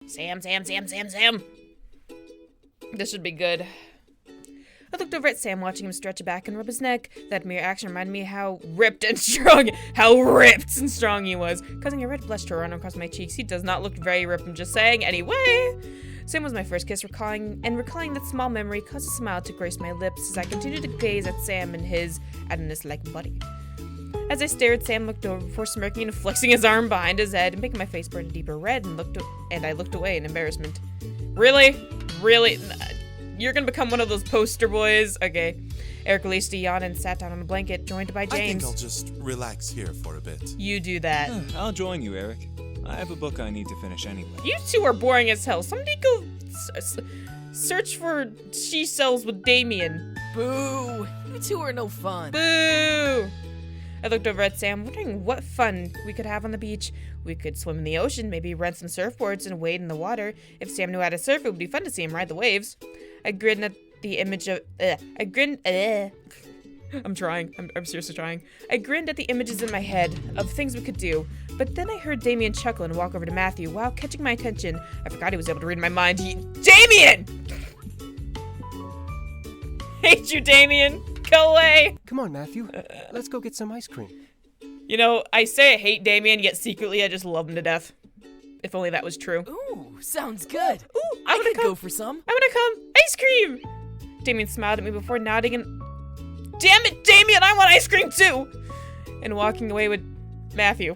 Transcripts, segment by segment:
Sam. This should be good. I looked over at Sam, watching him stretch back and rub his neck. That mere action reminded me how ripped and strong he was. Causing a red blush to run across my cheeks. He does not look very ripped, I'm just saying. Anyway, Sam was my first kiss, recalling that small memory caused a smile to grace my lips as I continued to gaze at Sam and his Adonis-like body. As I stared, Sam looked over before smirking and flexing his arm behind his head and making my face burn a deeper red, and I looked away in embarrassment. Really? You're gonna become one of those poster boys? Okay. Eric released a yawn and sat down on a blanket, joined by James. I think I'll just relax here for a bit. You do that. I'll join you, Eric. I have a book I need to finish anyway. You two are boring as hell. Somebody go search for she cells with Damien. Boo! You two are no fun. Boo! I looked over at Sam, wondering what fun we could have on the beach. We could swim in the ocean, maybe rent some surfboards and wade in the water. If Sam knew how to surf, it would be fun to see him ride the waves. I grinned at the image of... I'm trying. I'm seriously trying. I grinned at the images in my head of things we could do, but then I heard Damien chuckle and walk over to Matthew. While catching my attention, I forgot he was able to read my mind. Damien! Hate you, Damien! Go away! Come on, Matthew. Let's go get some ice cream. You know, I say I hate Damien, yet secretly I just love him to death. If only that was true. Ooh, sounds good. Ooh, I could go for some. I wanna come. Ice cream! Damien smiled at me before nodding and... Damn it, Damien, I want ice cream too! And walking away with Matthew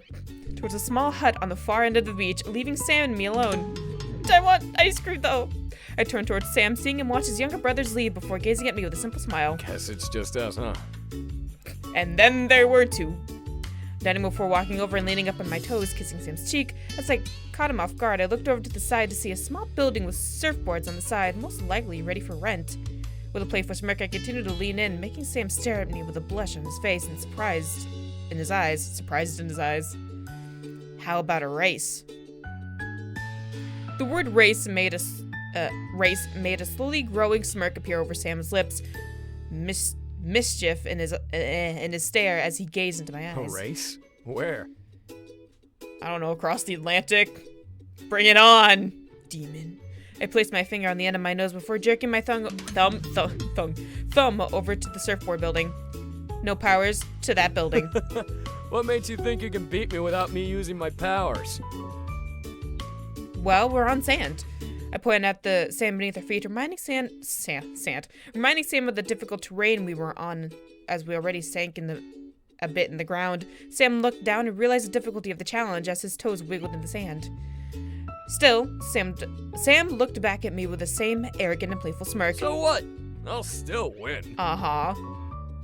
towards a small hut on the far end of the beach, leaving Sam and me alone. I want ice cream though. I turned towards Sam, seeing him watch his younger brothers leave before gazing at me with a simple smile. Guess it's just us, huh? And then there were two. Nodding before walking over and leaning up on my toes, kissing Sam's cheek. As I caught him off guard, I looked over to the side to see a small building with surfboards on the side, most likely ready for rent. With a playful smirk, I continued to lean in, making Sam stare at me with a blush on his face and surprised in his eyes. How about a race? The word race made a slowly growing smirk appear over Sam's lips. Mischief in his stare as he gazed into my eyes. A race? Where? I don't know, across the Atlantic. Bring it on, demon. I placed my finger on the end of my nose before jerking my thumb over to the surfboard building. No powers to that building. What made you think you can beat me without me using my powers? Well, we're on sand. I pointed at the sand beneath our feet, reminding Sam of the difficult terrain we were on as we already sank a bit in the ground. Sam looked down and realized the difficulty of the challenge as his toes wiggled in the sand. Still, Sam looked back at me with the same arrogant and playful smirk. So what? I'll still win. Uh-huh.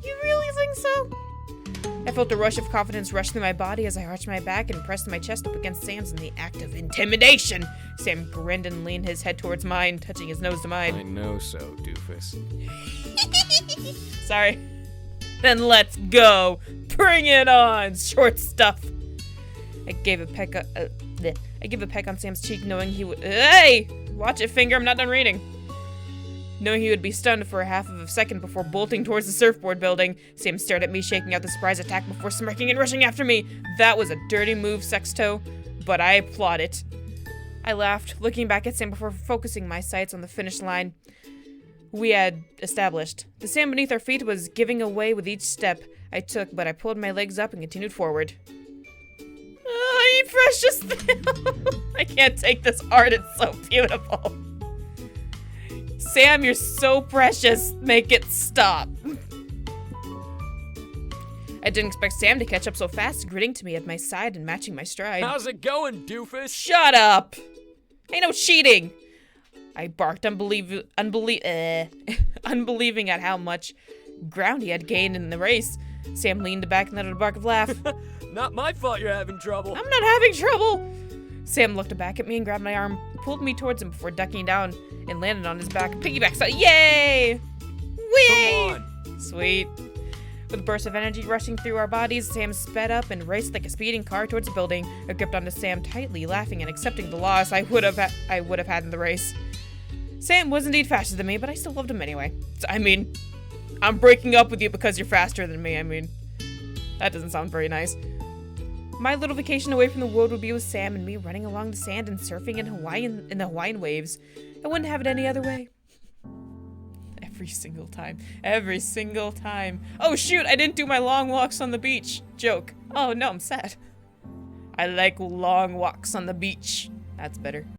You really think so? I felt a rush of confidence rush through my body as I arched my back and pressed my chest up against Sam's in the act of intimidation. Sam grinned and leaned his head towards mine, touching his nose to mine. I know so, doofus. Sorry. Then let's go. Bring it on, short stuff. I gave a peck on Sam's cheek, knowing he would... Hey! Watch it, finger. I'm not done reading. Knowing he would be stunned for a half of a second before bolting towards the surfboard building, Sam stared at me, shaking out the surprise attack before smirking and rushing after me. That was a dirty move, Sexto, but I applaud it. I laughed, looking back at Sam before focusing my sights on the finish line we had established. The sand beneath our feet was giving away with each step I took, but I pulled my legs up and continued forward. Oh, you precious thing. I can't take this art, it's so beautiful. Sam, you're so precious. Make it stop. I didn't expect Sam to catch up so fast, grinning to me at my side and matching my stride. How's it going, doofus? Shut up! Ain't no cheating! I barked, unbelieving at how much ground he had gained in the race. Sam leaned back and uttered a bark of laugh. Not my fault you're having trouble. I'm not having trouble! Sam looked back at me and grabbed my arm, pulled me towards him before ducking down and landed on his back. Piggyback style. Yay! Whee! Come on. Sweet. With a burst of energy rushing through our bodies, Sam sped up and raced like a speeding car towards the building. I gripped onto Sam tightly, laughing and accepting the loss I would have had in the race. Sam was indeed faster than me, but I still loved him anyway. I'm breaking up with you because you're faster than me. That doesn't sound very nice. My little vacation away from the world would be with Sam and me running along the sand and surfing in the Hawaiian waves. I wouldn't have it any other way. Every single time. Every single time. Oh shoot, I didn't do my long walks on the beach. Joke. Oh no, I'm sad. I like long walks on the beach. That's better.